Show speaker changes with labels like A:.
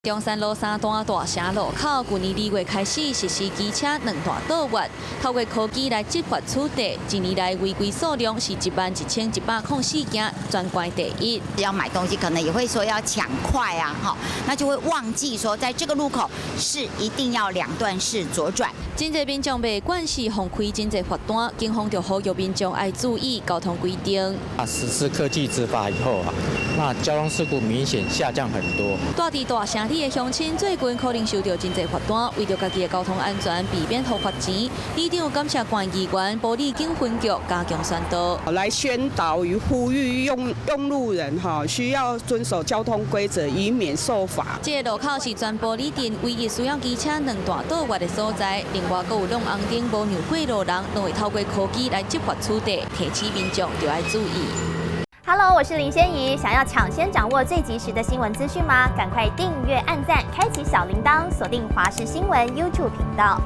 A: 中山路三段大城路口，去年2月开始实施机车2段倒弯，透过科技来执法处理。一年来违规数量是11104件，全国第一。
B: 要买东西可能也会说要抢快啊，那就会忘记说在这个路口是一定要2段式左转。
A: 真侪民众袂管是放开真侪罚单，警方就呼吁民众爱注意交通规定。
C: 实施科技执法以后那交通事故明显下降很多。
A: 住伫大城里的乡亲最近可能收到真侪罚单，为着家己的交通安全，避免互罚钱。里长感谢县议员、埔里警分局加强宣导，
D: 来宣导与呼吁用路人需要遵守交通规则，以免受罚。
A: 这个路口是全埔里镇唯一需要机车2段倒弯的所在。另外，还有弄红灯无让过路人，都会透过科技来执法处理，提醒民众就要注意。
E: Hello， 我是林仙怡。想要抢先掌握最及时的新闻资讯吗？赶快订阅、按赞、开启小铃铛，锁定华视新闻 YouTube 频道。